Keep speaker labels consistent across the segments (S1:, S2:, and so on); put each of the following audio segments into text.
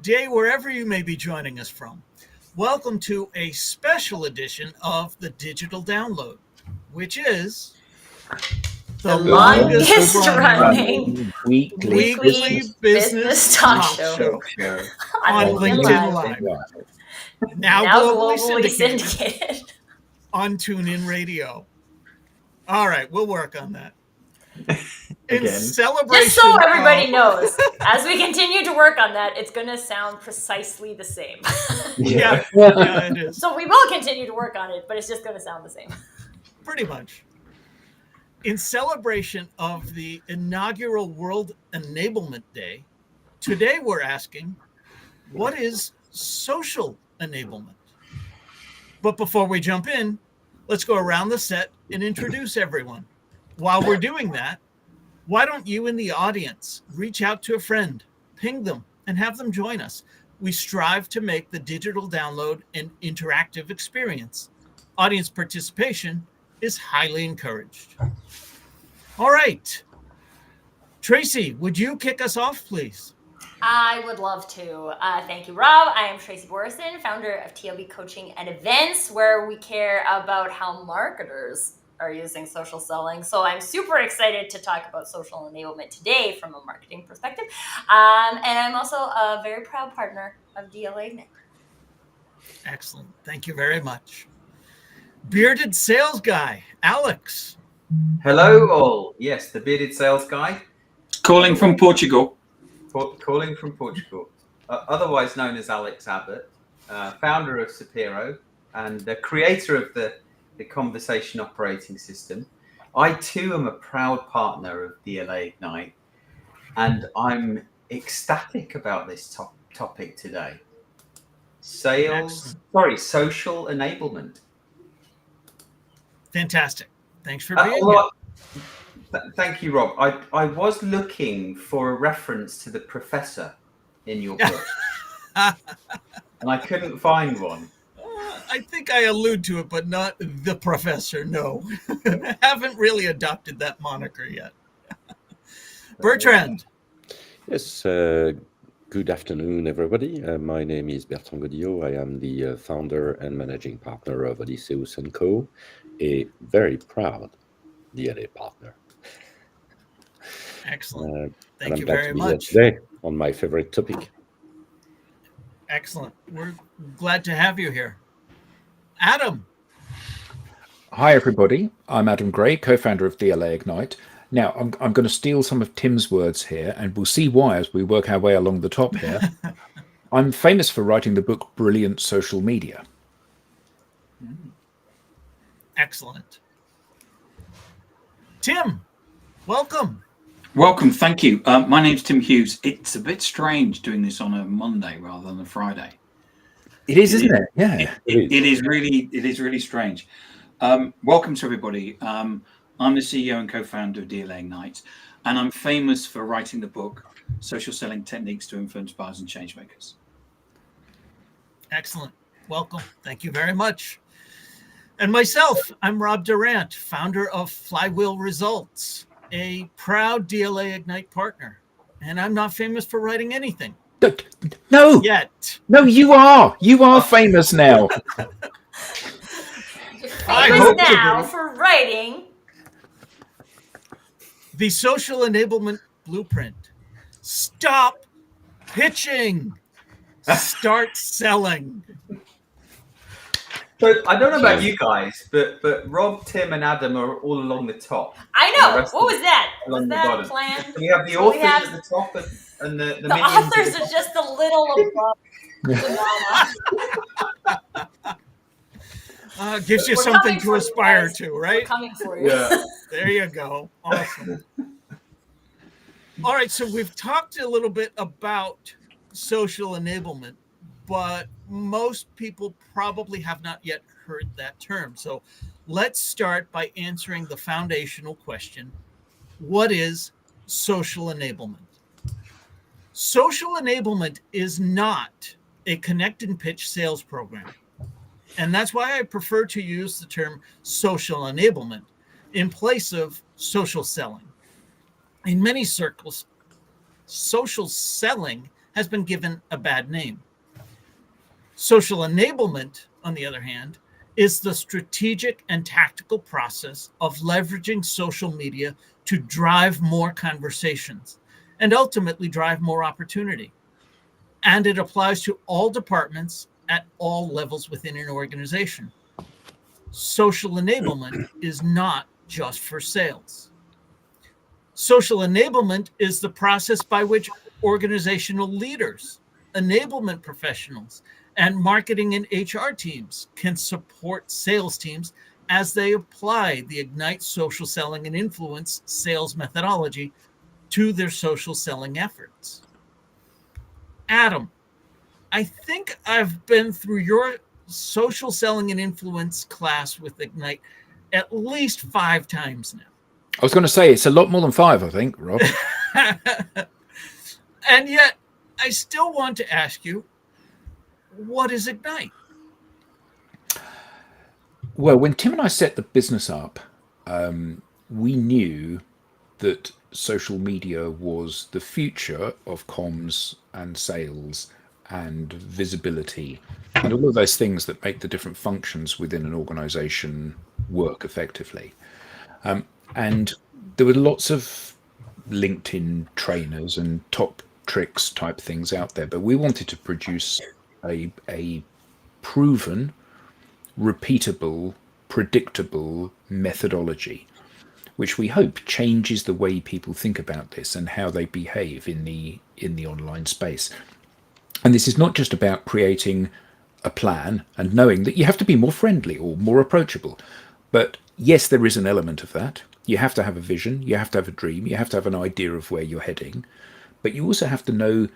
S1: day, wherever you may be joining us from. Welcome to a special edition of the Digital Download, which is
S2: the longest running
S1: weekly business talk show on LinkedIn Live. Now globally syndicated on TuneIn Radio. All right, we'll work on that. In celebration,
S2: just so everybody knows, as we continue to work on that, it's going to sound precisely the same.
S1: Yeah, it is.
S2: So we will continue to work on it, but it's just going to sound the same.
S1: Pretty much. In celebration of the inaugural World Enablement Day, today we're asking, what is social enablement? But before we jump in, let's go around the set and introduce everyone. While we're doing that, why don't you in the audience reach out to a friend, ping them, and have them join us? We strive to make the digital download an interactive experience. Audience participation is highly encouraged. All right. Tracy, would you kick us off, please?
S2: I would love to. Thank you, Rob. I am Tracy Borison, founder of TLB Coaching and Events, where we care about how marketers are using social selling. So I'm super excited to talk about social enablement today from a marketing perspective. And I'm also a very proud partner of DLA Ignite.
S1: Excellent. Thank you very much. Bearded sales guy, Alex.
S3: Hello all. Yes, the bearded sales guy.
S4: Calling from Portugal.
S3: Calling from Portugal. Otherwise known as Alex Abbott, founder of Sapiro and the creator of the conversation operating system. I too am a proud partner of DLA Ignite, and I'm ecstatic about this topic today. Social enablement.
S1: Fantastic. Thanks for being here.
S3: Thank you, Rob. I was looking for a reference to the professor in your book, and I couldn't find one.
S1: I think I allude to it, but not the professor. No, haven't really adopted that moniker yet. Bertrand.
S5: Yes, good afternoon, everybody. My name is Bertrand Godillot. I am the founder and managing partner of Odysseus & Co., a very proud DLA partner.
S1: Excellent. Thank
S5: and
S1: you
S5: I'm glad
S1: very
S5: to be
S1: much.
S5: Here today on my favorite topic.
S1: Excellent. We're glad to have you here. Adam.
S6: Hi, everybody. I'm Adam Gray, co-founder of DLA Ignite. Now, I'm going to steal some of Tim's words here, and we'll see why as we work our way along the top here. I'm famous for writing the book Brilliant Social Media.
S1: Excellent. Tim, welcome.
S4: Welcome, thank you. My name's Tim Hughes. It's a bit strange doing this on a Monday rather than a Friday.
S6: It is, isn't it? Yeah.
S4: It is really strange. Welcome to everybody. I'm the CEO and co-founder of DLA Ignite, and I'm famous for writing the book Social Selling Techniques to Influence Buyers and Changemakers.
S1: Excellent. Welcome. Thank you very much. And myself, I'm Rob Durant, founder of Flywheel Results, a proud DLA Ignite partner. And I'm not famous for writing anything.
S6: No.
S1: Yet.
S6: No, you are. You are famous now.
S2: Famous now for writing
S1: the Social Enablement Blueprint. Stop pitching. Start selling.
S3: So I don't know about you guys, but Rob, Tim, and Adam are all along the top.
S2: I know. What was that? Was that planned?
S3: We have the authors at the top and the
S2: minions authors are just a little above.
S1: Gives you something to aspire to, right?
S2: We're coming for you.
S3: Yeah.
S1: There you go. Awesome. All right, so we've talked a little bit about social enablement, but most people probably have not yet heard that term. So let's start by answering the foundational question. What is social enablement? Social enablement is not a connect and pitch sales program. And that's why I prefer to use the term social enablement in place of social selling. In many circles, social selling has been given a bad name. Social enablement, on the other hand, is the strategic and tactical process of leveraging social media to drive more conversations and ultimately drive more opportunity. And it applies to all departments at all levels within an organization. Social enablement is not just for sales. Social enablement is the process by which organizational leaders, enablement professionals, and marketing and HR teams can support sales teams as they apply the Ignite social selling and influence sales methodology to their social selling efforts. Adam, I think I've been through your social selling and influence class with Ignite at least 5 times now.
S6: I was going to say it's a lot more than 5, I think, Rob.
S1: And yet, I still want to ask you, what is Ignite?
S6: Well, when Tim and I set the business up, we knew that social media was the future of comms and sales and visibility and all of those things that make the different functions within an organization work effectively. And there were lots of LinkedIn trainers and top tricks type things out there, but we wanted to produce a proven, repeatable, predictable methodology, which we hope changes the way people think about this and how they behave in the online space. And this is not just about creating a plan and knowing that you have to be more friendly or more approachable. But yes, there is an element of that. You have to have a vision, you have to have a dream, you have to have an idea of where you're heading, but you also have to know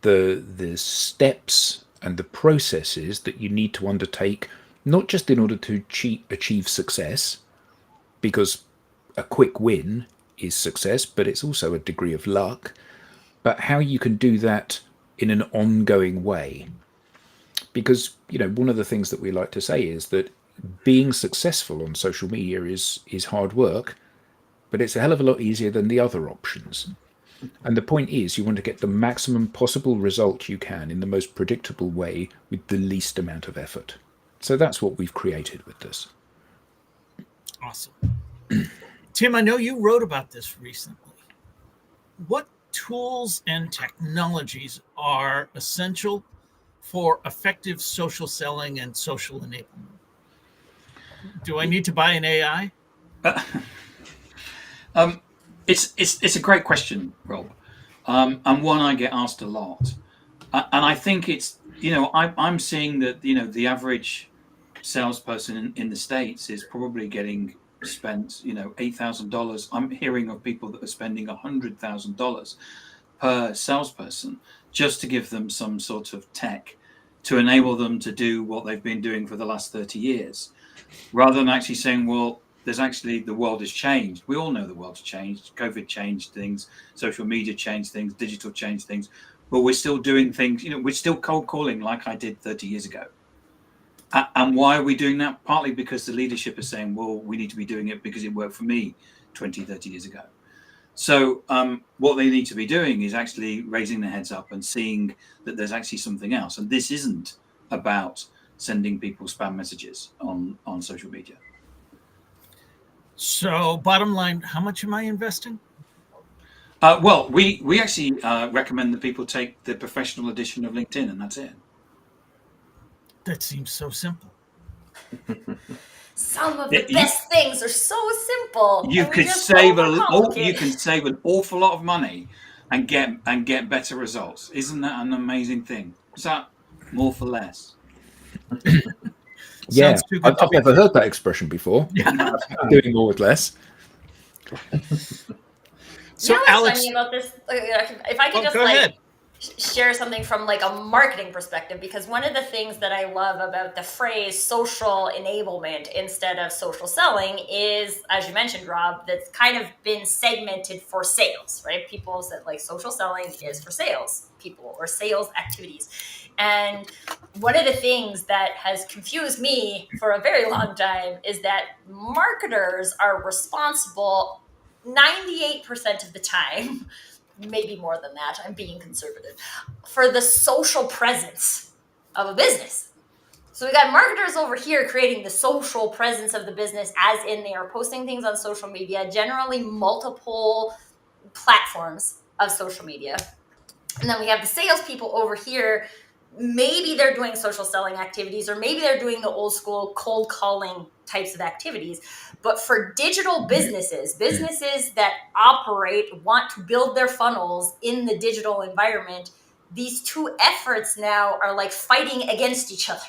S6: the steps and the processes that you need to undertake, not just in order to achieve success, because a quick win is success, but it's also a degree of luck, but how you can do that in an ongoing way. Because, one of the things that we like to say is that being successful on social media is hard work, but it's a hell of a lot easier than the other options. And the point is, you want to get the maximum possible result you can in the most predictable way with the least amount of effort. So that's what we've created with this.
S1: Awesome. Tim, I know you wrote about this recently. What tools and technologies are essential for effective social selling and social enablement? Do I need to buy an AI?
S4: It's a great question, Rob, and one I get asked a lot. And I think it's, I'm seeing that, the average salesperson in the States is probably getting spent, $8,000. I'm hearing of people that are spending $100,000 per salesperson just to give them some sort of tech to enable them to do what they've been doing for the last 30 years, rather than actually saying, well, the world has changed. We all know the world's changed. COVID changed things, social media changed things, digital changed things, but we're still doing things, we're still cold calling like I did 30 years ago. And why are we doing that? Partly because the leadership is saying, well, we need to be doing it because it worked for me 20, 30 years ago. So what they need to be doing is actually raising their heads up and seeing that there's actually something else. And this isn't about sending people spam messages on social media.
S1: So bottom line, how much am I investing?
S4: Well, we actually recommend that people take the professional edition of LinkedIn, and that's it.
S1: That seems so simple.
S2: Some of the best things are so simple.
S4: You can save an awful lot of money and get better results. Isn't that an amazing thing? Is that more for less?
S6: Yeah, I've never heard that expression before. Doing more with less.
S2: So Alex, funny about this, if I could just share something from like a marketing perspective, because one of the things that I love about the phrase social enablement instead of social selling is, as you mentioned, Rob, that's kind of been segmented for sales, right? People said like social selling is for sales people or sales activities. And one of the things that has confused me for a very long time is that marketers are responsible 98% of the time maybe more than that, I'm being conservative, for the social presence of a business. So we got marketers over here creating the social presence of the business, as in they are posting things on social media, generally multiple platforms of social media. And then we have the salespeople over here. Maybe they're doing social selling activities, or maybe they're doing the old school cold calling types of activities. But for digital businesses that operate, want to build their funnels in the digital environment, these two efforts now are like fighting against each other.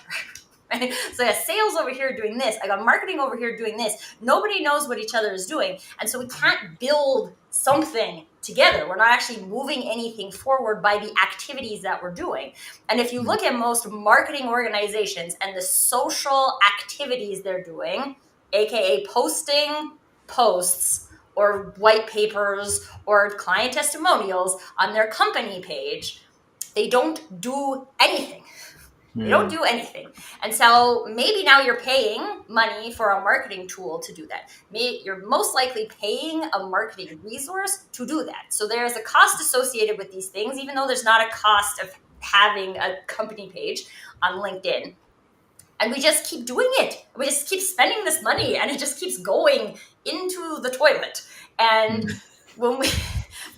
S2: Right? So I got sales over here doing this. I got marketing over here doing this. Nobody knows what each other is doing. And so we can't build something together. We're not actually moving anything forward by the activities that we're doing. And if you look at most marketing organizations and the social activities they're doing, aka posting posts or white papers or client testimonials on their company page, they don't do anything. They don't do anything. And so maybe now you're paying money for a marketing tool to do that. You're most likely paying a marketing resource to do that. So there's a cost associated with these things, even though there's not a cost of having a company page on LinkedIn. And we just keep doing it. We just keep spending this money, and it just keeps going into the toilet. And when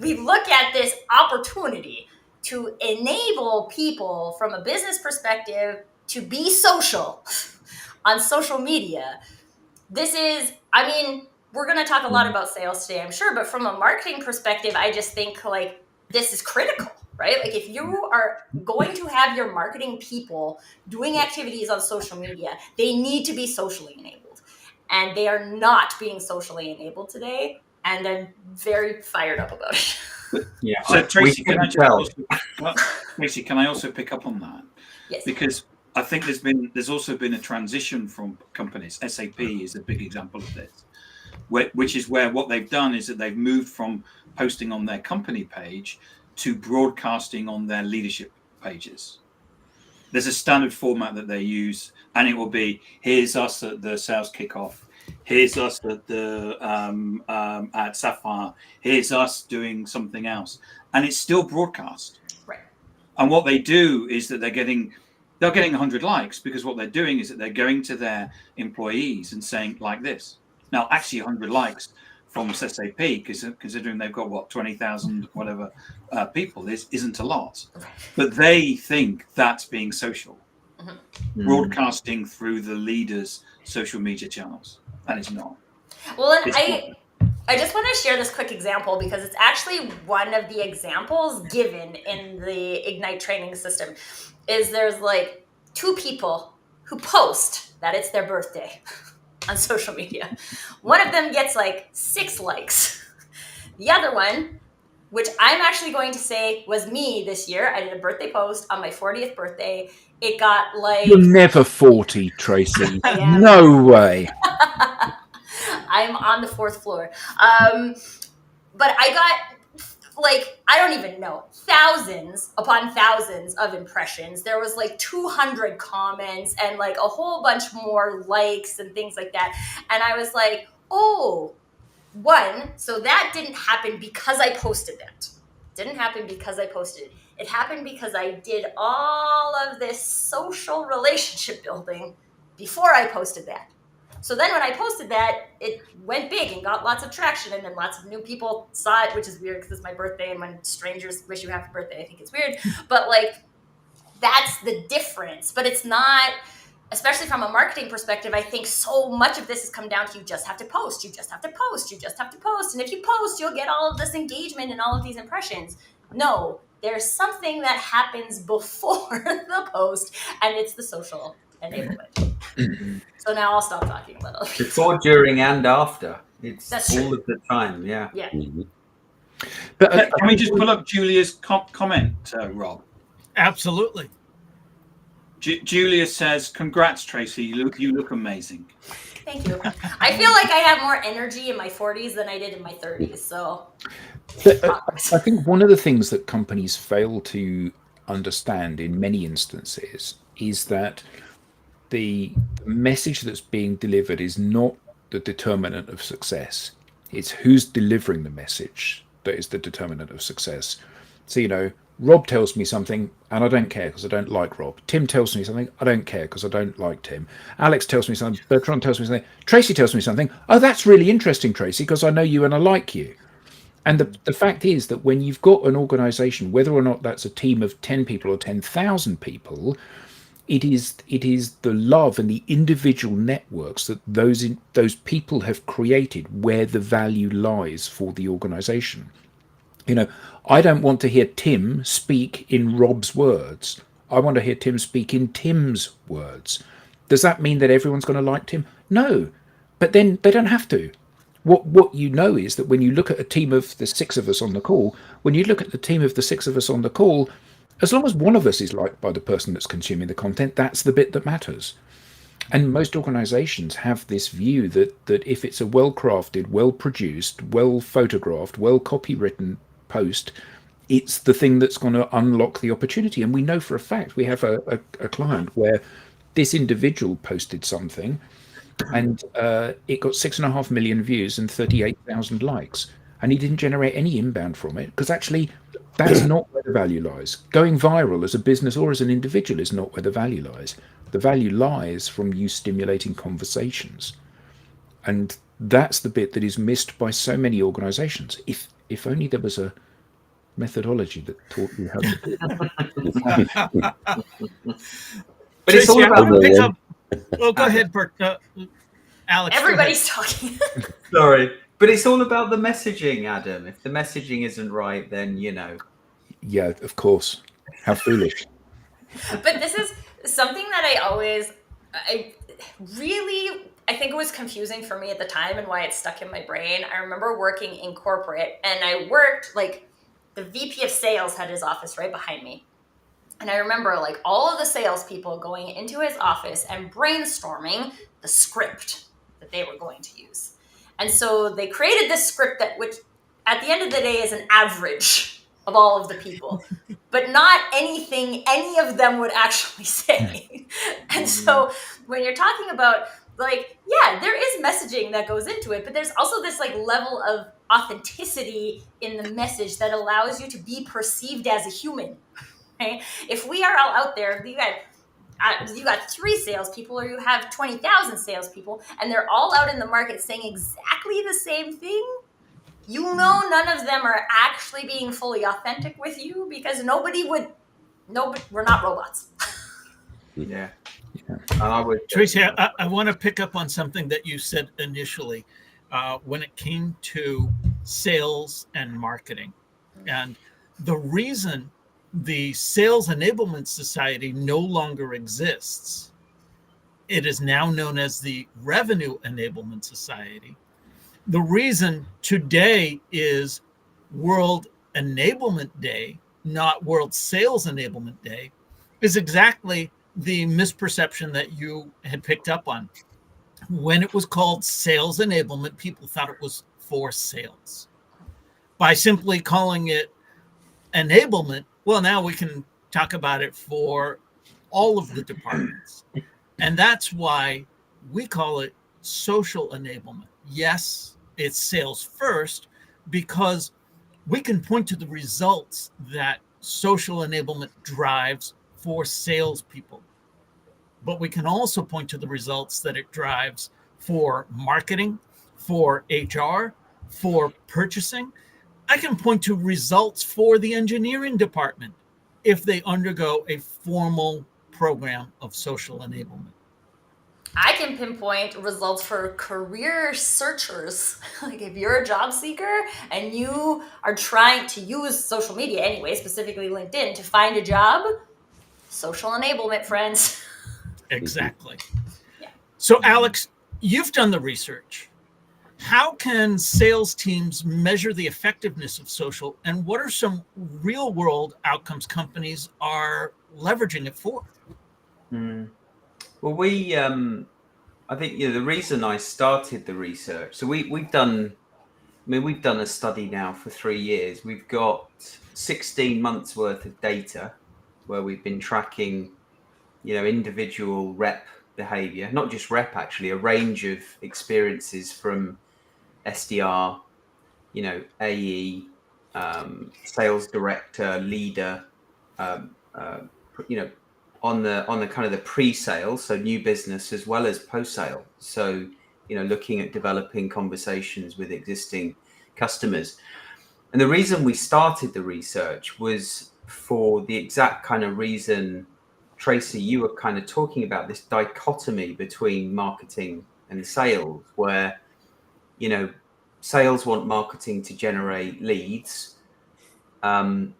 S2: we look at this opportunity to enable people from a business perspective to be social on social media, this is, I mean, we're going to talk a lot about sales today, I'm sure, but from a marketing perspective, I just think like this is critical, right? Like if you are going to have your marketing people doing activities on social media, they need to be socially enabled, and they are not being socially enabled today. And I'm very fired up about it.
S3: Yeah.
S4: So Tracy, can I also pick up on that?
S2: Yes.
S4: Because I think there's also been a transition from companies. SAP is a big example of this, which is where what they've done is that they've moved from posting on their company page to broadcasting on their leadership pages. There's a standard format that they use, and it will be, here's us at the sales kickoff. Here's us at the at Sapphire. Here's us doing something else, and it's still broadcast.
S2: Right.
S4: And what they do is that they're getting 100 likes, because what they're doing is that they're going to their employees and saying like this. Now, actually, 100 likes from SAP, because considering they've got 20,000 whatever people, isn't a lot, but they think that's being social, broadcasting through the leaders' social media channels. And it's not.
S2: Well, and I just want to share this quick example, because it's actually one of the examples given in the Ignite training system. Is there's like two people who post that it's their birthday on social media. One of them gets like 6 likes. The other one, which I'm actually going to say was me this year, I did a birthday post on my 40th birthday. It got like...
S6: You're never 40, Tracy. No way.
S2: I'm on the 4th floor. But I got, like, I don't even know, thousands upon thousands of impressions. There was like 200 comments and like a whole bunch more likes and things like that. And I was like, oh, so that didn't happen because I posted that. Didn't happen because I posted it. It happened because I did all of this social relationship building before I posted that. So then when I posted that, it went big and got lots of traction, and then lots of new people saw it, which is weird because it's my birthday, and when strangers wish you happy birthday, I think it's weird. But like, that's the difference. But it's not, especially from a marketing perspective, I think so much of this has come down to you just have to post, you just have to post, you just have to post. And if you post, you'll get all of this engagement and all of these impressions. No, there's something that happens before the post, and it's the social enablement. So now I'll stop talking about it.
S3: Before, during, and after. It's
S2: That's
S3: all
S2: true.
S3: of the time, yeah.
S2: Yeah.
S6: But
S4: Can we just pull up Julia's comment, Rob?
S1: Absolutely.
S4: Julia says, "Congrats, Tracy. You look amazing."
S2: Thank you. I feel like I have more energy in my 40s than I did in my 30s. So
S6: I think one of the things that companies fail to understand in many instances is that the message that's being delivered is not the determinant of success. It's who's delivering the message that is the determinant of success. So, you know, Rob tells me something and I don't care because I don't like Rob. Tim tells me something, I don't care because I don't like Tim. Alex tells me something, Bertrand tells me something, Tracy tells me something. Oh, that's really interesting, Tracy, because I know you and I like you. And the fact is that when you've got an organization, whether or not that's a team of 10 people or 10,000 people, it is the love and the individual networks that those people have created where the value lies for the organization. You know, I don't want to hear Tim speak in Rob's words. I want to hear Tim speak in Tim's words. Does that mean that everyone's going to like Tim? No, but then they don't have to. What you know is that when you look at a team of the 6 of us on the call, as long as one of us is liked by the person that's consuming the content, that's the bit that matters. And most organizations have this view that if it's a well-crafted, well-produced, well-photographed, well-copywritten post, it's the thing that's going to unlock the opportunity. And we know for a fact, we have a client where this individual posted something and it got 6.5 million views and 38,000 likes. And he didn't generate any inbound from it because actually that's not where the value lies. Going viral as a business or as an individual is not where the value lies. The value lies from you stimulating conversations. And that's the bit that is missed by so many organizations. If only there was a methodology that taught you how to do it.
S3: But it's all
S1: Tracy,
S3: about
S1: I'm gonna pick up. Well, go ahead, Bert. Alex.
S2: Everybody's talking.
S3: Sorry, but it's all about the messaging, Adam. If the messaging isn't right, then you know.
S6: Yeah, of course. How foolish.
S2: But this is something that I think it was confusing for me at the time and why it stuck in my brain. I remember working in corporate and I worked like the VP of sales had his office right behind me. And I remember like all of the salespeople going into his office and brainstorming the script that they were going to use. And so they created this script which at the end of the day is an average of all of the people, but not anything any of them would actually say. And so when you're talking about like, yeah, there is messaging that goes into it, but there's also this like level of authenticity in the message that allows you to be perceived as a human. Right? If we are all out there, you got 3 salespeople or you have 20,000 salespeople and they're all out in the market saying exactly the same thing, you know none of them are actually being fully authentic with you because we're not robots.
S3: Yeah. And I would,
S1: Tracy, I want to pick up on something that you said initially when it came to sales and marketing. And the reason the Sales Enablement Society no longer exists, it is now known as the Revenue Enablement Society. The reason today is World Enablement Day, not World Sales Enablement Day, is exactly the misperception that you had picked up on. When it was called Sales Enablement, people thought it was for sales. By simply calling it enablement, well, now we can talk about it for all of the departments. And that's why we call it social enablement. Yes, it's sales first because we can point to the results that social enablement drives for salespeople. But we can also point to the results that it drives for marketing, for HR, for purchasing. I can point to results for the engineering department if they undergo a formal program of social enablement.
S2: I can pinpoint results for career searchers. Like if you're a job seeker and you are trying to use social media anyway, specifically LinkedIn, to find a job, social enablement, friends.
S1: Exactly.
S2: Yeah.
S1: So, Alex, you've done the research. How can sales teams measure the effectiveness of social, and what are some real world outcomes companies are leveraging it for?
S3: Well, I think the reason I started the research. So we've done a study now for 3 years. We've got 16 months worth of data where we've been tracking, individual rep behavior, not just rep, actually, a range of experiences from SDR, AE, sales director, leader, on the kind of the pre-sale, so new business as well as post-sale. So, looking at developing conversations with existing customers. And the reason we started the research was for the exact kind of reason, Tracy, you were kind of talking about this dichotomy between marketing and sales, where, sales want marketing to generate leads, and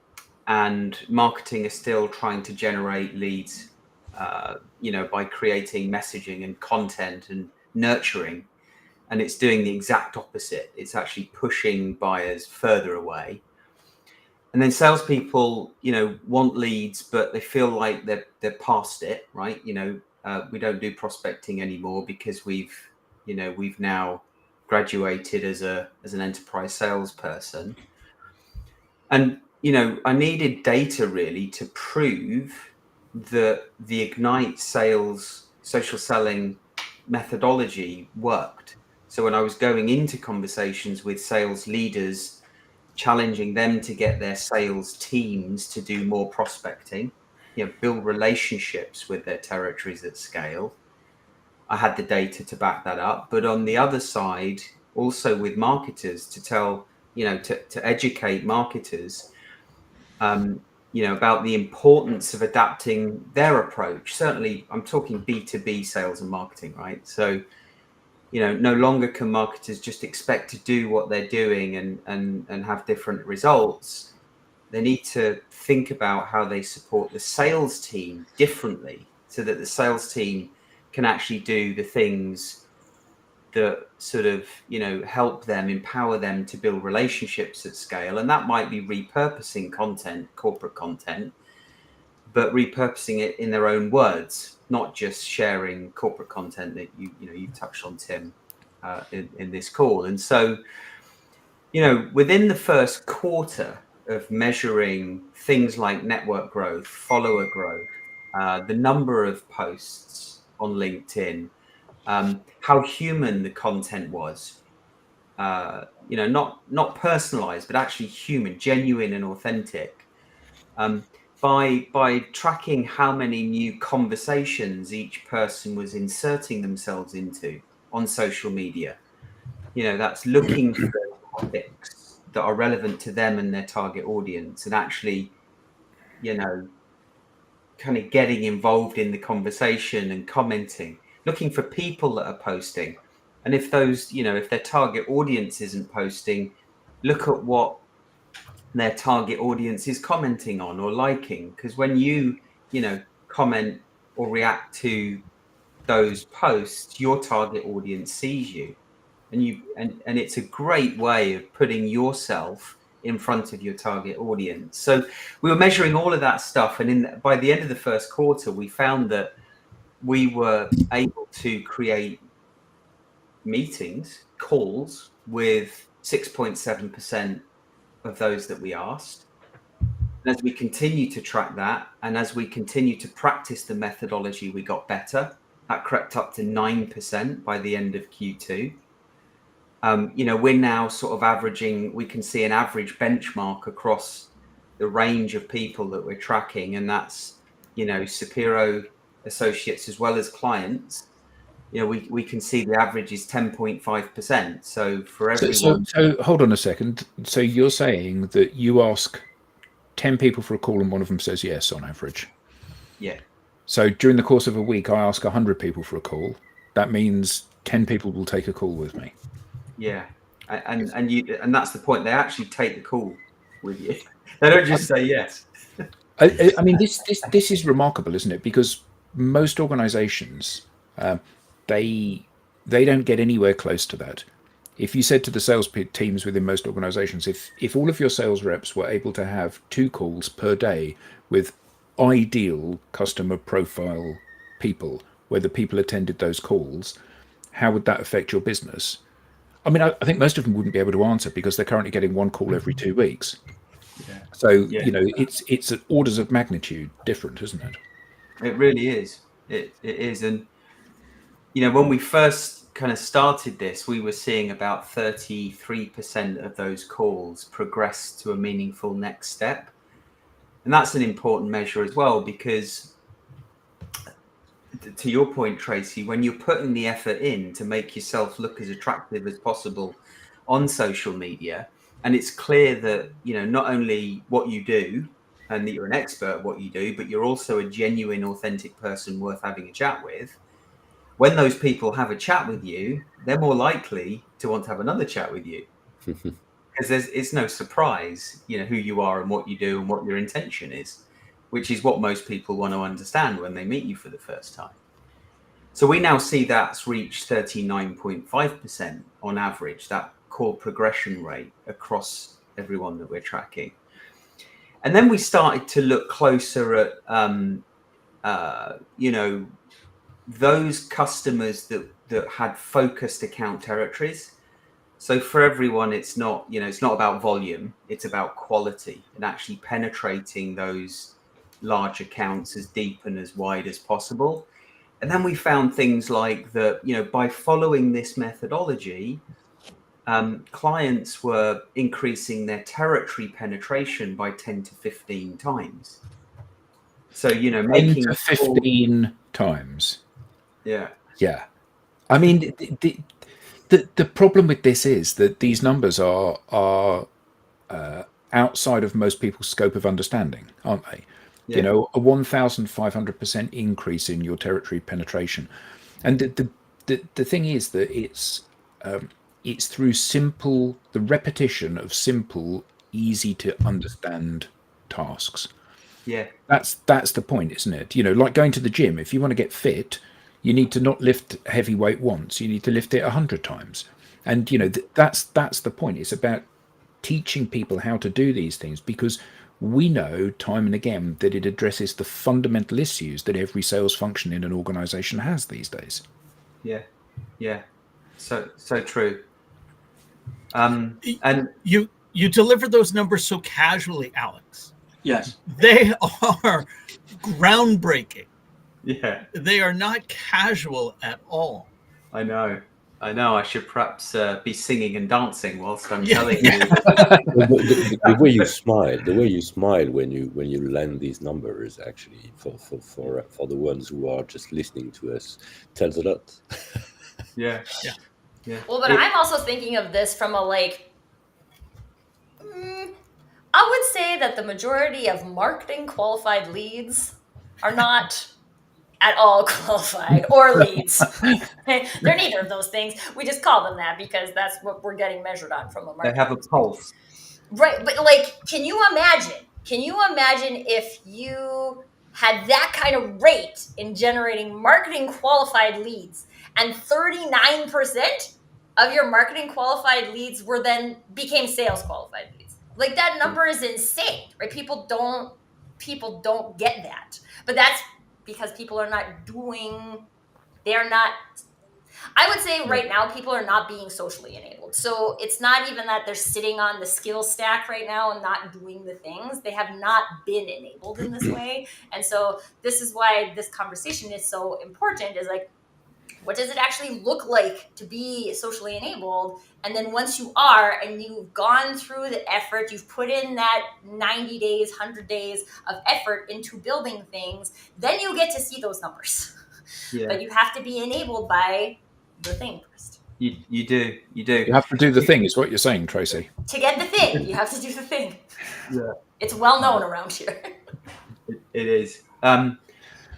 S3: marketing is still trying to generate leads, by creating messaging and content and nurturing. And it's doing the exact opposite. It's actually pushing buyers further away. And then salespeople, want leads, but they feel like they're past it, right? We don't do prospecting anymore because we've now graduated as an enterprise salesperson. And I needed data really to prove that the Ignite sales social selling methodology worked. So when I was going into conversations with sales leaders, challenging them to get their sales teams to do more prospecting, build relationships with their territories at scale, I had the data to back that up. But on the other side, also with marketers to tell, to educate marketers, about the importance of adapting their approach. Certainly, I'm talking B2B sales and marketing, right? So, no longer can marketers just expect to do what they're doing and have different results. They need to think about how they support the sales team differently so that the sales team can actually do the things that sort of, help them, empower them to build relationships at scale. And that might be repurposing content, corporate content, but repurposing it in their own words, not just sharing corporate content that you touched on, Tim, in this call. And so, within the first quarter of measuring things like network growth, follower growth, the number of posts on LinkedIn, how human the content was, not personalized, but actually human, genuine and authentic. By tracking how many new conversations each person was inserting themselves into on social media, that's looking for topics that are relevant to them and their target audience, and actually, kind of getting involved in the conversation and commenting, looking for people that are posting. And if those, if their target audience isn't posting, look at what their target audience is commenting on or liking. Because when you comment or react to those posts, your target audience sees you. And it's a great way of putting yourself in front of your target audience. So we were measuring all of that stuff, and by the end of the first quarter, we found that we were able to create meetings, calls with 6.7% of those that we asked. And as we continue to track that, and as we continue to practice the methodology, we got better. That crept up to 9% by the end of Q2. We're now sort of averaging, we can see an average benchmark across the range of people that we're tracking, and that's, Sapiro associates as well as clients. We can see the average is 10.5%. So for everyone.
S6: So hold on a second. So you're saying that you ask 10 people for a call and one of them says yes on average?
S3: Yeah.
S6: So during the course of a week, I ask 100 people for a call. That means 10 people will take a call with me.
S3: Yeah, and that's the point. They actually take the call with you. They don't just say yes.
S6: I mean, this is remarkable, isn't it? Because most organisations, they don't get anywhere close to that. If you said to the sales teams within most organisations, if all of your sales reps were able to have 2 calls per day with ideal customer profile people, where the people attended those calls, how would that affect your business? I mean, I think most of them wouldn't be able to answer because they're currently getting 1 call every 2 weeks.
S3: Yeah.
S6: So, it's orders of magnitude different, isn't it?
S3: It really is. It is. And, when we first kind of started this, we were seeing about 33% of those calls progress to a meaningful next step. And that's an important measure as well, because to your point, Tracy, when you're putting the effort in to make yourself look as attractive as possible on social media, and it's clear that, you know, not only what you do and that you're an expert at what you do, but you're also a genuine, authentic person worth having a chat with. When those people have a chat with you, they're more likely to want to have another chat with you. Because it's no surprise, you know, who you are and what you do and what your intention is, which is what most people want to understand when they meet you for the first time. So we now see that's reached 39.5% on average, that call progression rate across everyone that we're tracking. And then we started to look closer at, you know, those customers that had focused account territories. So for everyone, it's not, you know, it's not about volume, it's about quality and actually penetrating those large accounts as deep and as wide as possible. And then we found things like that, you know, by following this methodology, clients were increasing their territory penetration by 10 to 15 times. So, you know,
S6: 10
S3: making
S6: to 15 times.
S3: Yeah.
S6: Yeah. I mean, the problem with this is that these numbers are outside of most people's scope of understanding, aren't they?
S3: Yeah.
S6: You know, a 1,500% increase in your territory penetration, and the thing is that it's through the repetition of simple, easy to understand tasks.
S3: Yeah.
S6: That's the point, isn't it? You know, like going to the gym. If you want to get fit, you need to not lift heavy weight once. You need to lift it 100 times. And you know, that's the point. It's about teaching people how to do these things, because we know time and again that it addresses the fundamental issues that every sales function in an organization has these days.
S3: Yeah. Yeah. So true. And
S1: You deliver those numbers so casually, Alex.
S4: Yes.
S1: They are groundbreaking.
S3: yeah,
S1: They are not casual at all.
S3: I know. I should perhaps be singing and dancing whilst I'm
S1: Yeah,
S3: telling
S1: yeah.
S3: you.
S5: The way you smile when you land these numbers, actually, for the ones who are just listening to us, tells a lot.
S3: Yeah.
S1: Yeah.
S3: Yeah.
S2: Well, but I'm also thinking of this from a I would say that the majority of marketing qualified leads are not at all qualified or leads. They're neither of those things. We just call them that because that's what we're getting measured on from a
S3: They
S2: marketing
S3: have a pulse.
S2: Right, but like, can you imagine if you had that kind of rate in generating marketing qualified leads and 39% of your marketing qualified leads became sales qualified leads? Like, that number is insane, right? People don't get that. But that's because people are not I would say right now people are not being socially enabled. So it's not even that they're sitting on the skill stack right now and not doing the things. They have not been enabled in this way. And so this is why this conversation is so important, is like, what does it actually look like to be socially enabled? And then once you are, and you've gone through the effort, you've put in that 90 days, 100 days of effort into building things, then you get to see those numbers.
S3: Yeah.
S2: But you have to be enabled by the thing first.
S3: You do.
S6: You have to do the thing, is what you're saying, Tracy.
S2: To get the thing, you have to do the thing.
S3: Yeah.
S2: It's well known around here.
S3: It is.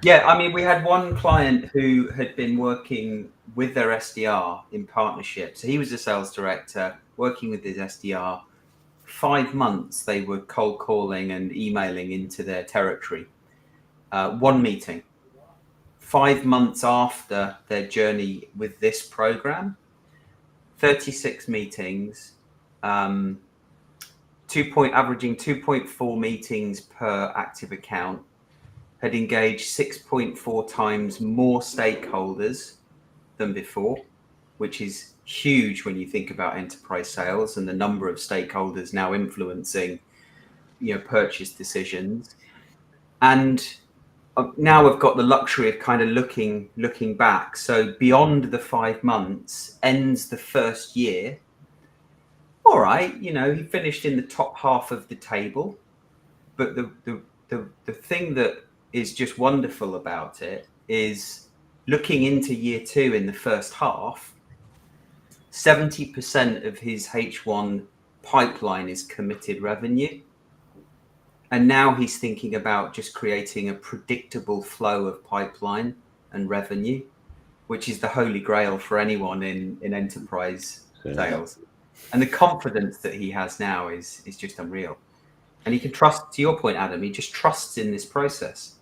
S3: Yeah, I mean, we had one client who had been working with their SDR in partnership. So he was a sales director working with his SDR. 5 months they were cold calling and emailing into their territory. One meeting. 5 months after their journey with this program, 36 meetings, averaging 2.4 meetings per active account, had engaged 6.4 times more stakeholders than before, which is huge when you think about enterprise sales and the number of stakeholders now influencing, you know, purchase decisions. And now I've got the luxury of kind of looking back. So beyond the 5 months, ends the first year. All right, he finished in the top half of the table, but the thing that is just wonderful about it is looking into year 2 in the first half, 70% of his H1 pipeline is committed revenue. And now he's thinking about just creating a predictable flow of pipeline and revenue, which is the holy grail for anyone in enterprise sales. And the confidence that he has now is just unreal. And he can trust, to your point, Adam, he just trusts in this process.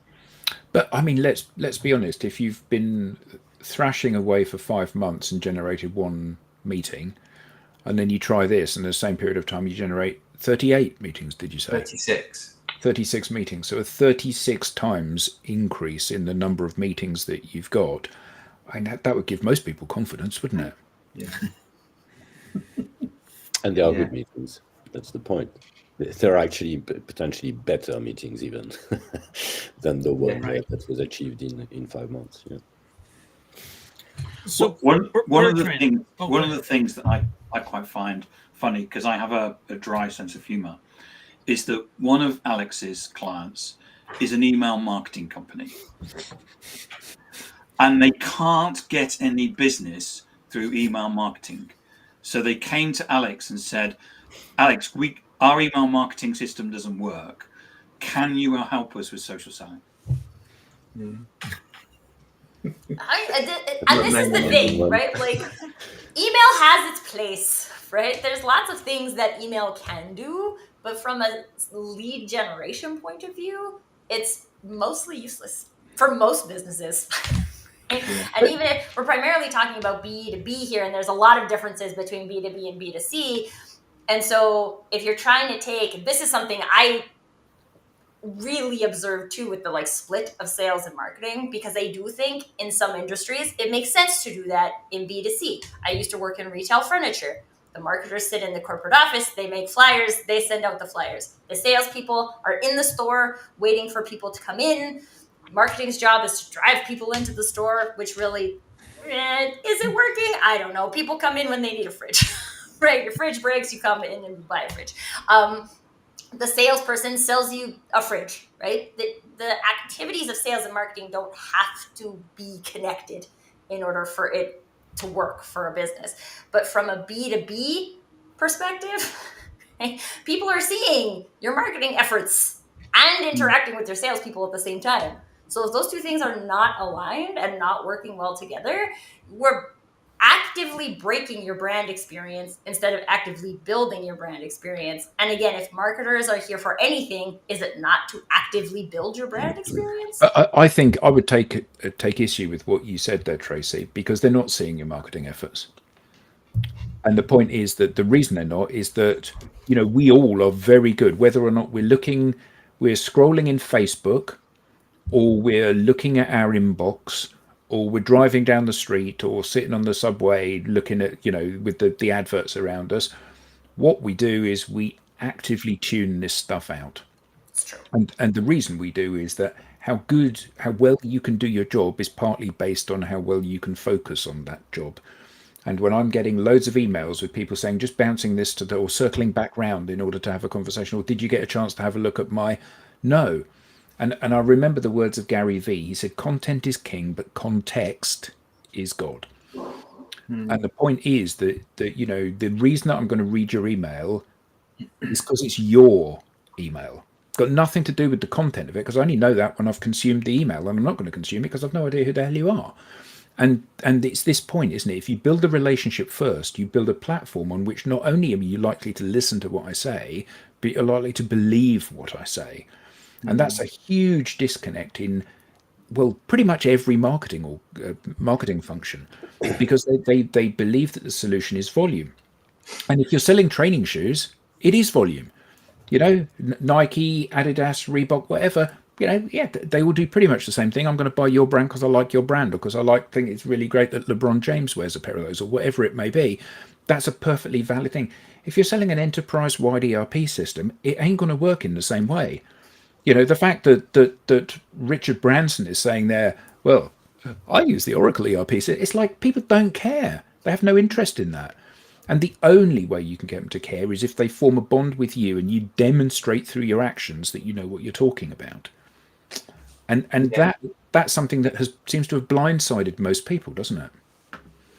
S6: But I mean, let's be honest. If you've been thrashing away for 5 months and generated 1 meeting, and then you try this, and in the same period of time you generate 38 meetings, did you say? 36 meetings. So a 36 times increase in the number of meetings that you've got. I mean, that would give most people confidence, wouldn't it?
S3: Yeah.
S5: And they are good meetings. That's the point. They're actually potentially better meetings even than the one that was achieved in 5 months. Yeah.
S1: So
S4: one of the things that I quite find funny, because I have a dry sense of humor, is that one of Alex's clients is an email marketing company, and they can't get any business through email marketing. So they came to Alex and said, Alex, our email marketing system doesn't work. Can you help us with social selling?
S2: And this is the thing, right? Like, email has its place, right? There's lots of things that email can do, but from a lead generation point of view, it's mostly useless for most businesses. And even if we're primarily talking about B2B here, and there's a lot of differences between B2B and B2C. And so if you're trying to take, this is something I really observed too with the split of sales and marketing, because I do think in some industries it makes sense to do that in B2C. I used to work in retail furniture. The marketers sit in the corporate office, they make flyers, they send out the flyers. The salespeople are in the store waiting for people to come in. Marketing's job is to drive people into the store, which really, is it working? I don't know. People come in when they need a fridge, right? Your fridge breaks, you come in and you buy a fridge. The salesperson sells you a fridge, right? The activities of sales and marketing don't have to be connected in order for it to work for a business. But from a B2B perspective, people are seeing your marketing efforts and interacting with your salespeople at the same time. So if those two things are not aligned and not working well together, we're actively breaking your brand experience instead of actively building your brand experience. And again, if marketers are here for anything, is it not to actively build your brand experience?
S6: I think I would take issue with what you said there, Tracy, because they're not seeing your marketing efforts. And the point is that the reason they're not is that, we all are very good, whether or not we're scrolling in Facebook, or we're looking at our inbox, or we're driving down the street or sitting on the subway looking at, with the adverts around us. What we do is we actively tune this stuff out.
S2: It's true.
S6: And the reason we do is that how well you can do your job is partly based on how well you can focus on that job. And when I'm getting loads of emails with people saying, just bouncing this or circling back round in order to have a conversation, or did you get a chance to have a look at no. And I remember the words of Gary Vee. He said, content is king, but context is God. And the point is that the reason that I'm going to read your email is because it's your email. It's got nothing to do with the content of it, because I only know that when I've consumed the email, and I'm not going to consume it because I've no idea who the hell you are. And it's this point, isn't it? If you build a relationship first, you build a platform on which not only are you likely to listen to what I say, but you're likely to believe what I say. And that's a huge disconnect in, pretty much every marketing or marketing function, because they believe that the solution is volume. And if you're selling training shoes, it is volume. Nike, Adidas, Reebok, whatever, they will do pretty much the same thing. I'm going to buy your brand because I like your brand, or because I think it's really great that LeBron James wears a pair of those, or whatever it may be. That's a perfectly valid thing. If you're selling an enterprise-wide ERP system, it ain't going to work in the same way. You know, the fact that Richard Branson is saying there, well, I use the Oracle ERP. It's like people don't care. They have no interest in that. And the only way you can get them to care is if they form a bond with you and you demonstrate through your actions that you know what you're talking about. And that's something that seems to have blindsided most people, doesn't it?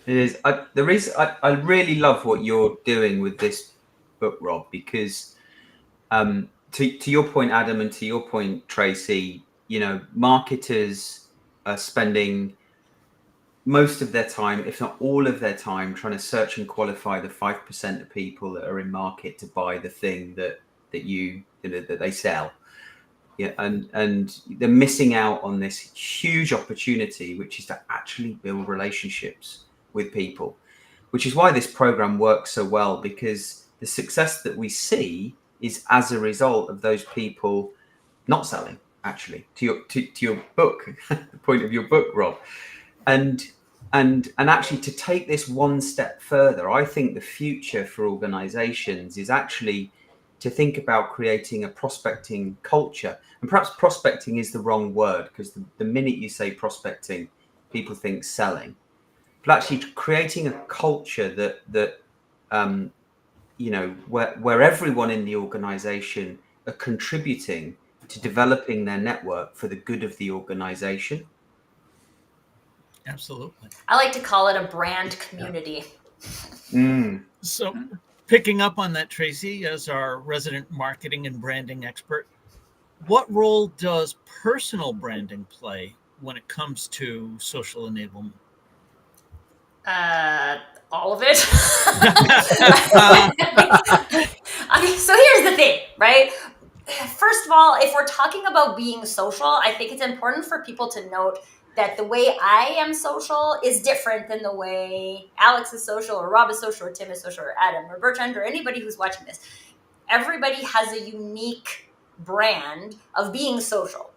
S3: It is. The reason I really love what you're doing with this book, Rob, because to your point, Adam, and to your point, Tracy, you know, marketers are spending most of their time, if not all of their time, trying to search and qualify the 5% of people that are in market to buy the thing that they sell. Yeah, and they're missing out on this huge opportunity, which is to actually build relationships with people, which is why this program works so well, because the success that we see is as a result of those people not selling. Actually, to your book, the point of your book, Rob, and actually to take this one step further, I think the future for organizations is actually to think about creating a prospecting culture. And perhaps prospecting is the wrong word, because the minute you say prospecting, people think selling. But actually creating a culture that you know, where everyone in the organization are contributing to developing their network for the good of the organization.
S1: Absolutely.
S2: I like to call it a brand community.
S1: So picking up on that, Tracy, as our resident marketing and branding expert, what role does personal branding play when it comes to social enablement?
S2: All of it. Okay, so here's the thing, right? First of all, if we're talking about being social, I think it's important for people to note that the way I am social is different than the way Alex is social, or Rob is social, or Tim is social, or Adam, or Bertrand, or anybody who's watching this. Everybody has a unique brand of being social.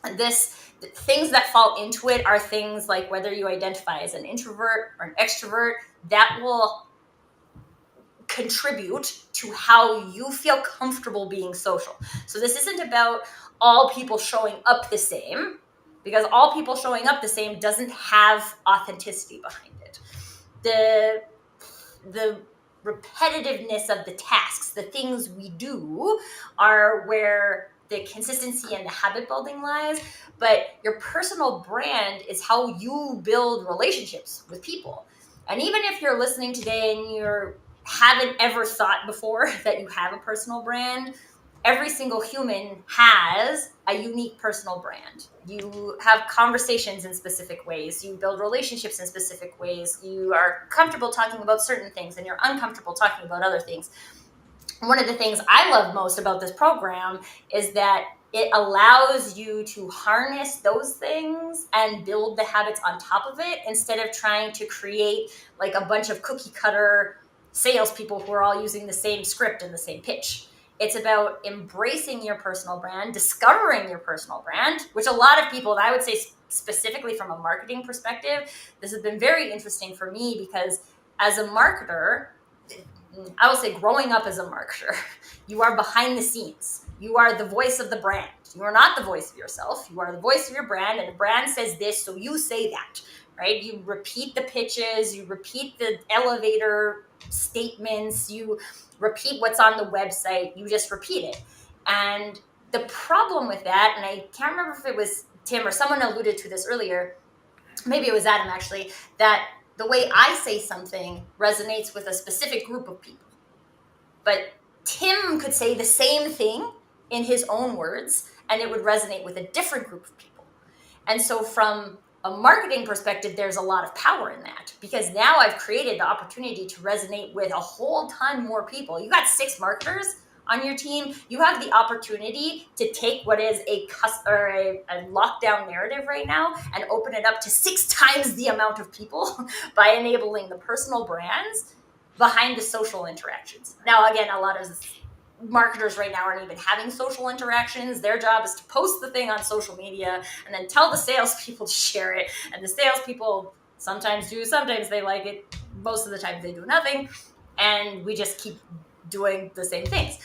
S2: And things that fall into it are things like whether you identify as an introvert or an extrovert, that will contribute to how you feel comfortable being social. So this isn't about all people showing up the same, because all people showing up the same doesn't have authenticity behind it. The repetitiveness of the tasks, the things we do, are where the consistency and the habit building lies. But your personal brand is how you build relationships with people. And even if you're listening today and you haven't ever thought before that you have a personal brand, every single human has a unique personal brand. You have conversations in specific ways. You build relationships in specific ways. You are comfortable talking about certain things and you're uncomfortable talking about other things. One of the things I love most about this program is that it allows you to harness those things and build the habits on top of it, instead of trying to create like a bunch of cookie cutter salespeople who are all using the same script and the same pitch. It's about embracing your personal brand, discovering your personal brand, which a lot of people, and I would say specifically from a marketing perspective, this has been very interesting for me, because as a marketer, I will say growing up as a marketer, you are behind the scenes. You are the voice of the brand. You are not the voice of yourself. You are the voice of your brand, and the brand says this, so you say that, right? You repeat the pitches, you repeat the elevator statements, you repeat what's on the website, you just repeat it. And the problem with that, and I can't remember if it was Tim or someone alluded to this earlier, maybe it was Adam actually, that the way I say something resonates with a specific group of people. But Tim could say the same thing in his own words, and it would resonate with a different group of people. And so from a marketing perspective, there's a lot of power in that, because now I've created the opportunity to resonate with a whole ton more people. You got 6 marketers on your team. You have the opportunity to take what is a lockdown narrative right now and open it up to 6 times the amount of people by enabling the personal brands behind the social interactions. Now, again, a lot of marketers right now aren't even having social interactions. Their job is to post the thing on social media and then tell the salespeople to share it. And the salespeople sometimes do, sometimes they like it. Most of the time they do nothing. And we just keep doing the same things.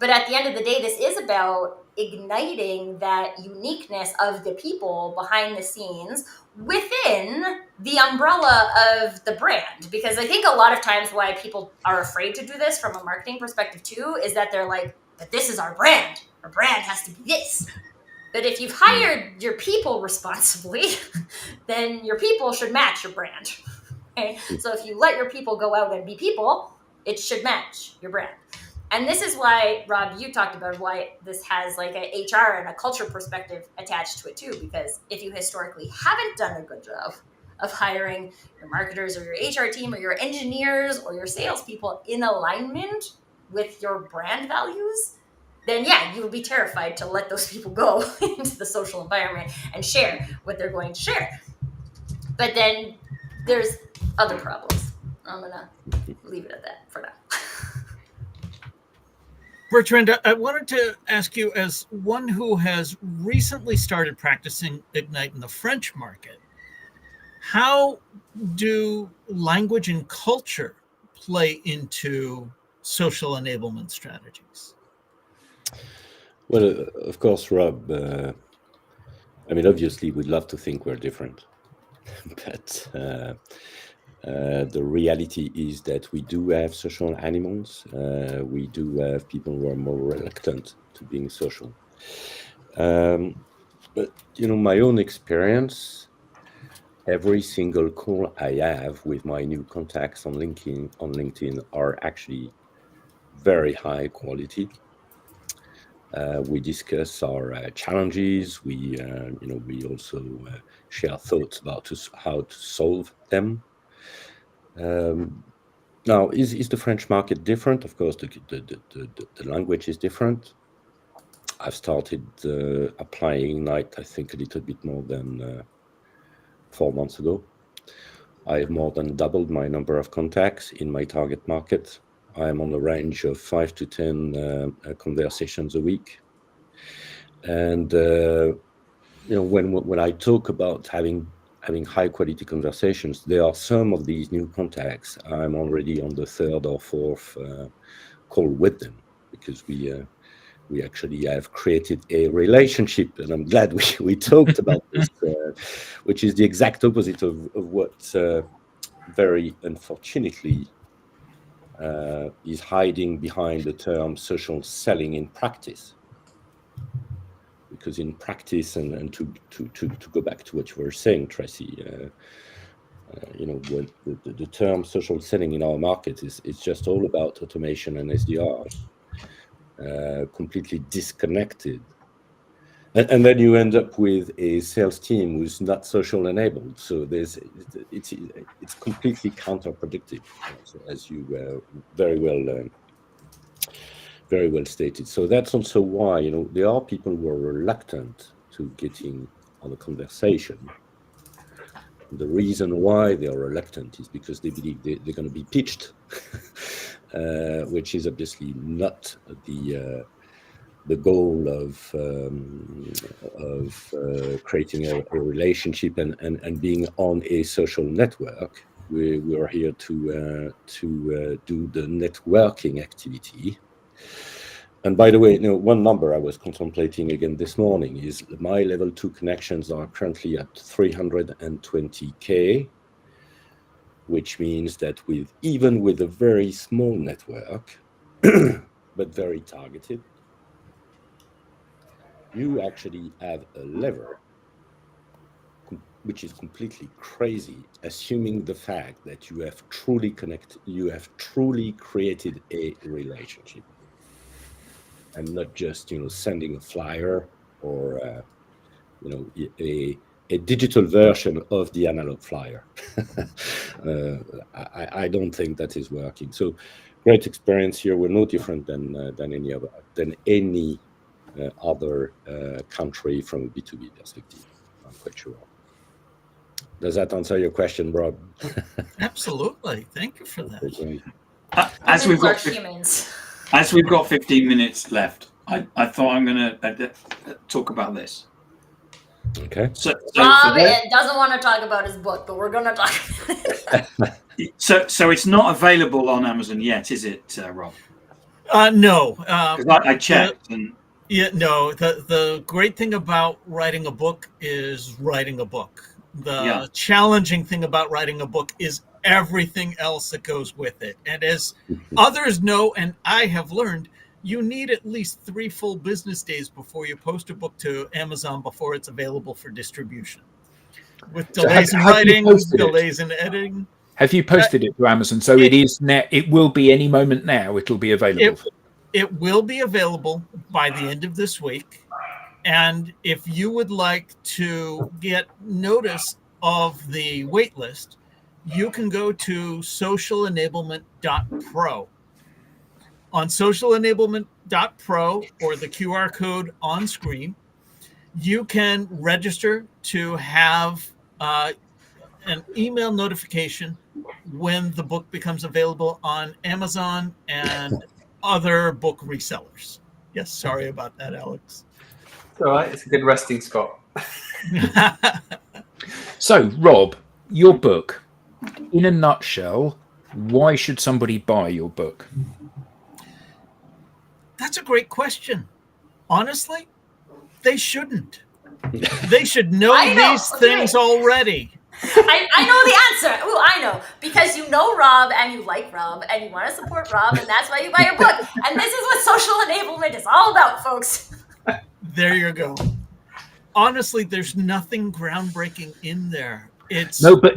S2: But at the end of the day, this is about igniting that uniqueness of the people behind the scenes within the umbrella of the brand. Because I think a lot of times why people are afraid to do this from a marketing perspective too is that they're like, but this is our brand. Our brand has to be this. But if you've hired your people responsibly, then your people should match your brand. Okay? So if you let your people go out and be people, it should match your brand. And this is why, Rob, you talked about why this has like a HR and a culture perspective attached to it too, because if you historically haven't done a good job of hiring your marketers or your HR team or your engineers or your salespeople in alignment with your brand values, then yeah, you would be terrified to let those people go into the social environment and share what they're going to share. But then there's other problems. I'm going to leave it at that for now.
S1: Bertrand, I wanted to ask you, as one who has recently started practicing Ignite in the French market, how do language and culture play into social enablement strategies?
S5: Well, of course, Rob, I mean, obviously, we'd love to think we're different. But the reality is that we do have social animals. We do have people who are more reluctant to being social. But, you know, my own experience, every single call I have with my new contacts on LinkedIn are actually very high quality. We discuss our challenges. We also share thoughts about how to solve them. Now, is the French market different? Of course, the language is different. I've started applying Ignite, I think, a little bit more than 4 months ago. I have more than doubled my number of contacts in my target market. I'm on the range of 5 to 10 conversations a week. And when I talk about having high quality conversations, there are some of these new contacts. I'm already on the 3rd or 4th call with them, because we actually have created a relationship, and I'm glad we talked about this, which is the exact opposite of what very unfortunately is hiding behind the term social selling in practice. Because in practice, and to go back to what you were saying, Tracy, when the term social selling in our market is just all about automation and SDRs, completely disconnected. And then you end up with a sales team who's not social enabled. So it's completely counterproductive, as you very well stated. So that's also why there are people who are reluctant to getting on a conversation. The reason why they are reluctant is because they believe they're going to be pitched, which is obviously not the goal of creating a relationship and being on a social network. We are here to do the networking activity. And by the way, one number I was contemplating again this morning is my level 2 connections are currently at 320K, which means that even with a very small network, but very targeted, you actually have a lever, which is completely crazy, assuming the fact that you have truly created a relationship, and not just sending a flyer or a digital version of the analog flyer. I don't think that is working. So great experience here. We're no different than any other country from a B2B perspective, I'm quite sure. Does that answer your question, Rob?
S1: Absolutely. Thank you for that.
S4: As we've got 15 minutes left, I thought I'm going to talk about this.
S5: Okay.
S4: So
S2: Rob doesn't want to talk about his book, but we're going to talk about it.
S4: So it's not available on Amazon yet, is it, Rob?
S1: No.
S4: Because I checked and
S1: Yeah, no. The great thing about writing a book is writing a book. The
S4: Yeah.
S1: challenging thing about writing a book is everything else that goes with it. And as others know, and I have learned, you need at least 3 full business days before you post a book to Amazon before it's available for distribution. With
S6: So
S1: delays in
S6: have you
S1: writing,
S6: posted it?
S1: delays in editing.
S6: Have you posted it to Amazon? So it is now. It will be any moment now. It'll be available.
S1: It will be available by the end of this week. And if you would like to get notice of the wait list, you can go to socialenablement.pro. On socialenablement.pro or the QR code on screen, you can register to have an email notification when the book becomes available on Amazon and other book resellers. Yes, sorry about that, Alex.
S3: It's all right. It's a good resting spot.
S6: So, Rob, your book, in a nutshell, why should somebody buy your book?
S1: That's a great question. Honestly, they shouldn't. They should know these things already.
S2: I know the answer. Oh, I know. Because you know Rob and you like Rob and you want to support Rob and that's why you buy your book. And this is what social enablement is all about, folks.
S1: There you go. Honestly, there's nothing groundbreaking in there. It's
S6: No, but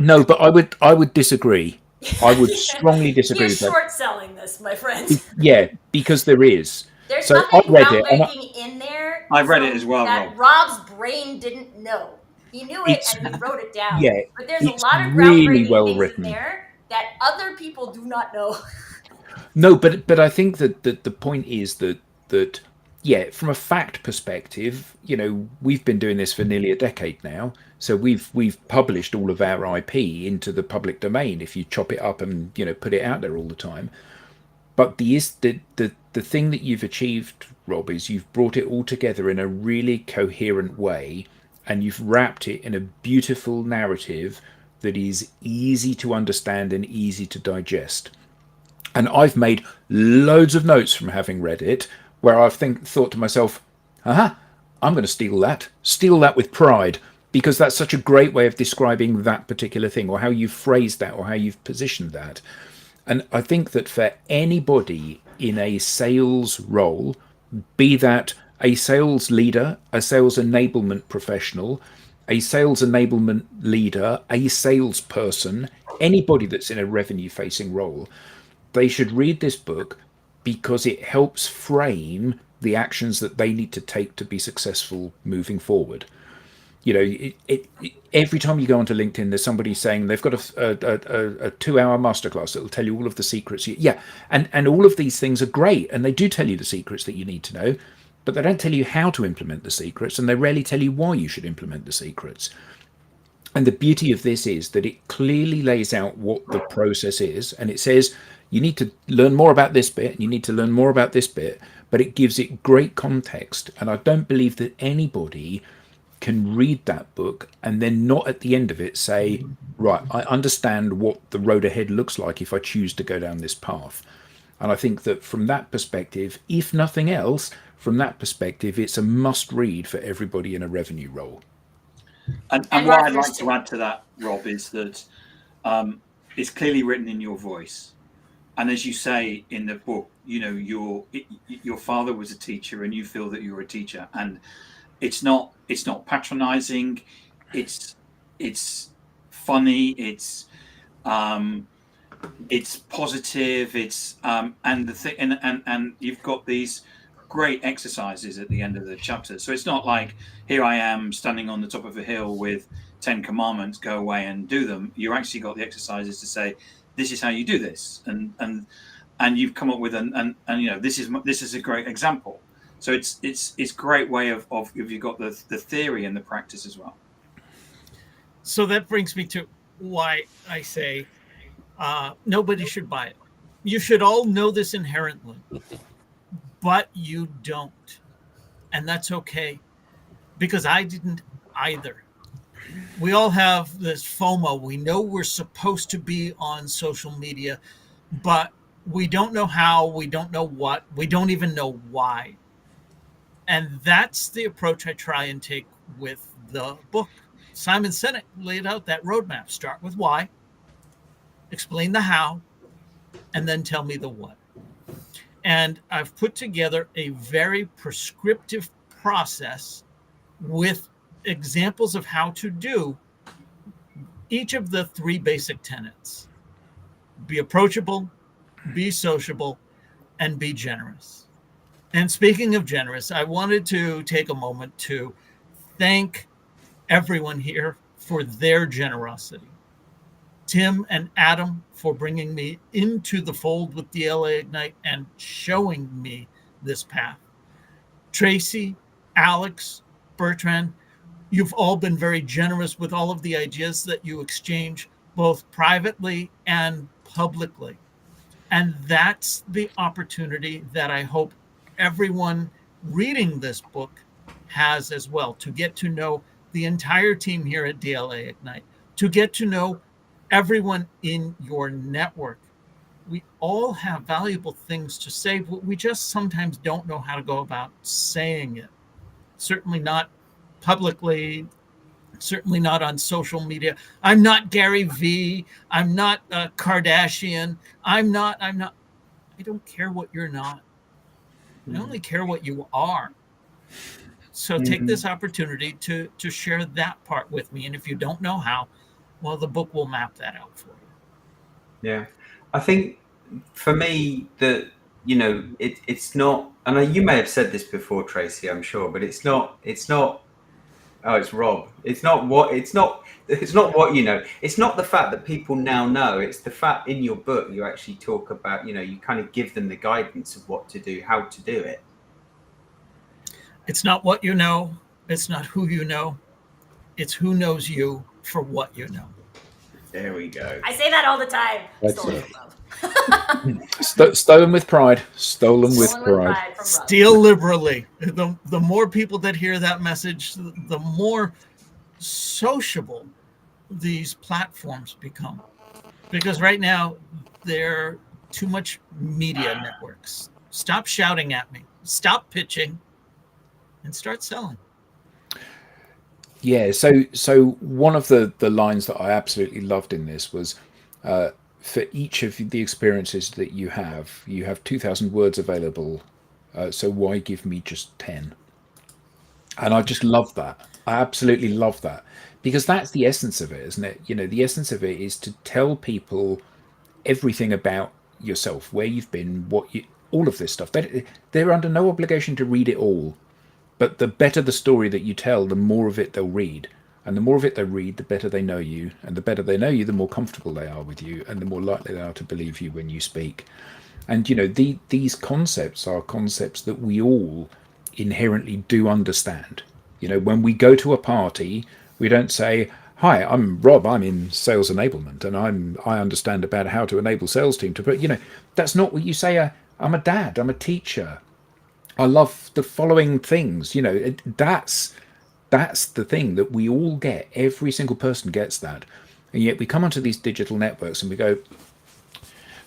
S6: I would disagree. I would strongly disagree
S2: You're
S6: with that.
S2: short selling this, my friend.
S6: Yeah, because there is.
S2: There's
S6: So
S2: nothing
S6: I read it, and
S2: groundbreaking in there.
S4: I read it as well,
S2: that
S4: Rob.
S2: Rob's brain didn't know. He knew it
S6: It's-
S2: and he wrote it down.
S6: yeah,
S2: but there's a
S6: it's
S2: lot of
S6: really
S2: groundbreaking
S6: well
S2: things
S6: written.
S2: in there that other people do not know.
S6: No, but I think that the point is that yeah, from a fact perspective, you know, we've been doing this for nearly a decade now, so we've published all of our IP into the public domain. If you chop it up and put it out there all the time, but the thing that you've achieved, Rob, is you've brought it all together in a really coherent way, and you've wrapped it in a beautiful narrative that is easy to understand and easy to digest. And I've made loads of notes from having read it, where I've thought to myself, I'm going to steal that with pride, because that's such a great way of describing that particular thing, or how you've phrased that, or how you've positioned that. And I think that for anybody in a sales role, be that a sales leader, a sales enablement professional, a sales enablement leader, a salesperson, anybody that's in a revenue-facing role, they should read this book because it helps frame the actions that they need to take to be successful moving forward. Every time you go onto LinkedIn, there's somebody saying they've got a 2-hour masterclass that will tell you all of the secrets. And all of these things are great, and they do tell you the secrets that you need to know, but they don't tell you how to implement the secrets, and they rarely tell you why you should implement the secrets. And the beauty of this is that it clearly lays out what the process is, and it says you need to learn more about this bit, and you need to learn more about this bit, but it gives it great context. And I don't believe that anybody can read that book and then not at the end of it say, right, I understand what the road ahead looks like if I choose to go down this path. And I think that from that perspective, if nothing else, from that perspective, it's a must read for everybody in a revenue role.
S4: And what I'd like to add to that, Rob, is that it's clearly written in your voice. And as you say in the book, your father was a teacher and you feel that you're a teacher. And it's not patronizing, it's funny, it's positive, and the thing, and you've got these great exercises at the end of the chapter. So it's not like, here I am standing on the top of a hill with 10 commandments, go away and do them. You actually got the exercises to say, this is how you do this, and you've come up with this is a great example. So it's a great way of if you've got the theory and the practice as well.
S1: So that brings me to why I say nobody should buy it. You should all know this inherently, but you don't. And that's okay, because I didn't either. We all have this FOMO. We know we're supposed to be on social media, but We don't know how, we don't know what, we don't even know why. And that's the approach I try and take with the book. Simon Sinek laid out that roadmap. Start with why, explain the how, and then tell me the what. And I've put together a very prescriptive process with examples of how to do each of the three basic tenets: be approachable, be sociable, and be generous. And speaking of generous, I wanted to take a moment to thank everyone here for their generosity. Tim and Adam for bringing me into the fold with DLA Ignite and showing me this path. Tracy, Alex, Bertrand, you've all been very generous with all of the ideas that you exchange both privately and publicly. And that's the opportunity that I hope everyone reading this book has as well, to get to know the entire team here at DLA Ignite, to get to know everyone in your network. We all have valuable things to say, but we just sometimes don't know how to go about saying it. Certainly not publicly, certainly not on social media. I'm not Gary Vee. I'm not Kardashian. I'm not. I don't care what you're not. I only care what you are. So take this opportunity to share that part with me. And if you don't know how, well, the book will map that out for you.
S3: Yeah, I think for me that it's not, and you may have said this before, Tracy, I'm sure, but it's not. Oh, it's Rob. It's not what you know. It's not the fact that people now know. It's the fact in your book you actually talk about, you kind of give them the guidance of what to do, how to do it.
S1: It's not what you know. It's not who you know. It's who knows you for what you know.
S3: There we go.
S2: I say that all the time.
S5: That's
S2: Stolen
S5: it.
S2: from Rob.
S6: Stolen with pride. Stolen with
S2: Stolen with
S6: pride.
S2: pride from Rob.
S1: Steal liberally. The more people that hear that message, the more sociable these platforms become. Because right now, they're too much media networks. Stop shouting at me. Stop pitching and start selling.
S6: Yeah, so one of the lines that I absolutely loved in this was, for each of the experiences that you have 2,000 words available, so why give me just 10? And I just love that. I absolutely love that, because that's the essence of it, isn't it? The essence of it is to tell people everything about yourself, where you've been, all of this stuff. They're under no obligation to read it all. But the better the story that you tell, the more of it they'll read. And the more of it they read, the better they know you. And the better they know you, the more comfortable they are with you. And the more likely they are to believe you when you speak. And, these concepts are concepts that we all inherently do understand. When we go to a party, we don't say, "Hi, I'm Rob, I'm in sales enablement, and I understand about how to enable sales team to put," that's not what you say. I'm a dad, I'm a teacher, I love the following things. That's the thing that we all get. Every single person gets that. And yet we come onto these digital networks and we go,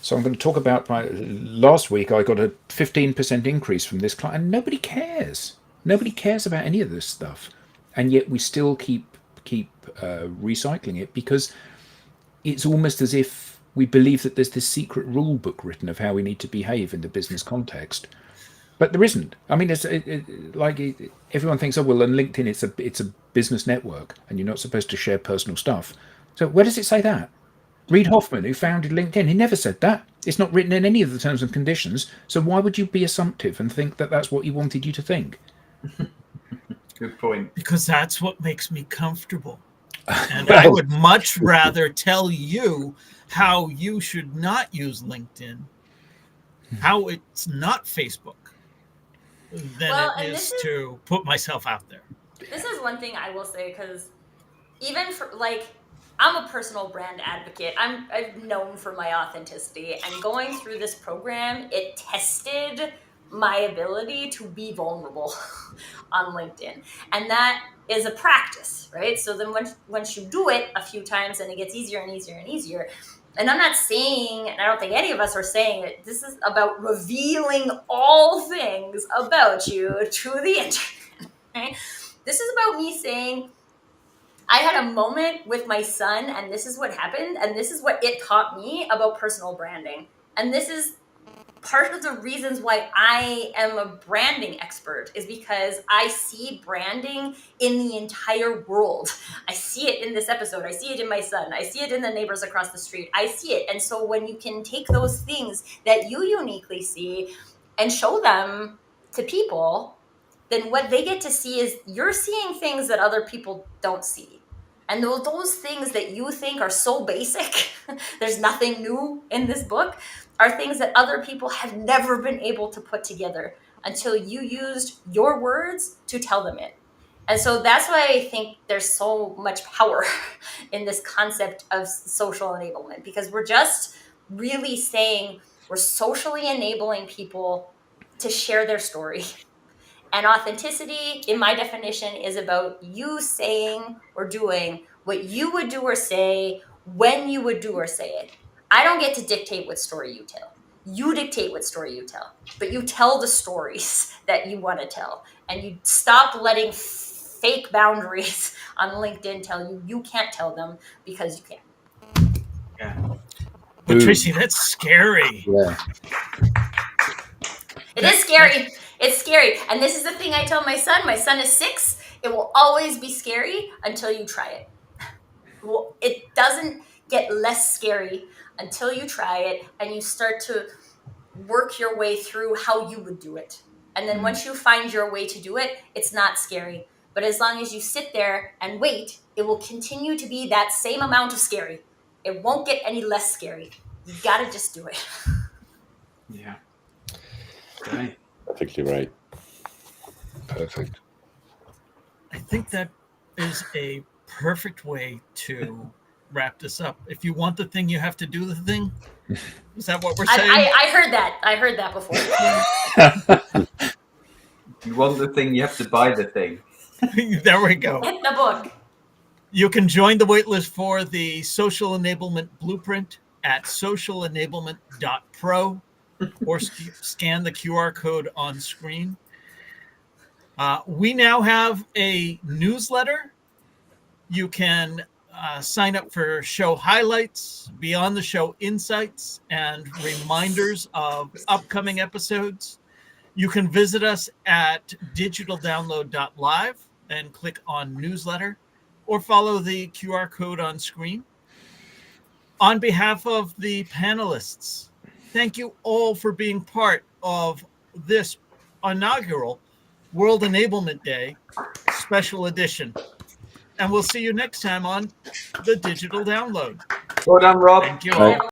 S6: so I'm going to talk about last week I got a 15% increase from this client, and nobody cares. Nobody cares about any of this stuff. And yet we still keep recycling it, because it's almost as if we believe that there's this secret rule book written of how we need to behave in the business context. But there isn't. I mean, it's like everyone thinks, oh, well, on LinkedIn, it's a business network, and you're not supposed to share personal stuff. So where does it say that? Reid Hoffman, who founded LinkedIn, he never said that. It's not written in any of the terms and conditions. So why would you be assumptive and think that that's what he wanted you to think?
S3: Good point.
S1: Because that's what makes me comfortable. And I would much rather tell you how you should not use LinkedIn, how it's not Facebook, than it is to put myself out there.
S2: This is one thing I will say, because even for I'm a personal brand advocate. I'm known for my authenticity, and going through this program, it tested my ability to be vulnerable on LinkedIn. And that is a practice, right? So then once you do it a few times, and it gets easier and easier and easier, And I'm not saying, and I don't think any of us are saying that this is about revealing all things about you to the internet. Right? This is about me saying, I had a moment with my son, and this is what happened, and this is what it taught me about personal branding. And this is part of the reasons why I am a branding expert, is because I see branding in the entire world. I see it in this episode. I see it in my son. I see it in the neighbors across the street. I see it. And so when you can take those things that you uniquely see and show them to people, then what they get to see is you're seeing things that other people don't see. And those things that you think are so basic, there's nothing new in this book, are things that other people have never been able to put together until you used your words to tell them it. And so that's why I think there's so much power in this concept of social enablement, because we're just really saying we're socially enabling people to share their story. And authenticity, in my definition, is about you saying or doing what you would do or say when you would do or say it. I don't get to dictate what story you tell. You dictate what story you tell, but you tell the stories that you want to tell. And you stop letting fake boundaries on LinkedIn tell you can't tell them, because you can't.
S3: Yeah.
S1: But Tracy, that's scary.
S6: Yeah.
S2: It is scary. It's scary. And this is the thing I tell my son. My son is 6. It will always be scary until you try it. Well, it doesn't get less scary until you try it and you start to work your way through how you would do it. And then once you find your way to do it, it's not scary. But as long as you sit there and wait, it will continue to be that same amount of scary. It won't get any less scary. You got to just do it.
S3: Yeah. Okay.
S5: Perfectly right.
S6: Perfect.
S1: I think that is a perfect way to wrap this up. If you want the thing, you have to do the thing. Is that what we're saying?
S2: I heard that. I heard that before.
S3: You want the thing, you have to buy the thing.
S1: There we go.
S2: Get the book.
S1: You can join the waitlist for the Social Enablement Blueprint at socialenablement.pro or scan the QR code on screen. We now have a newsletter. You can sign up for show highlights, beyond the show insights, and reminders of upcoming episodes. You can visit us at digitaldownload.live and click on newsletter, or follow the QR code on screen. On behalf of the panelists, thank you all for being part of this inaugural World Enablement Day special edition. And we'll see you next time on the Digital Download.
S3: Well done, Rob.
S1: Thank you all.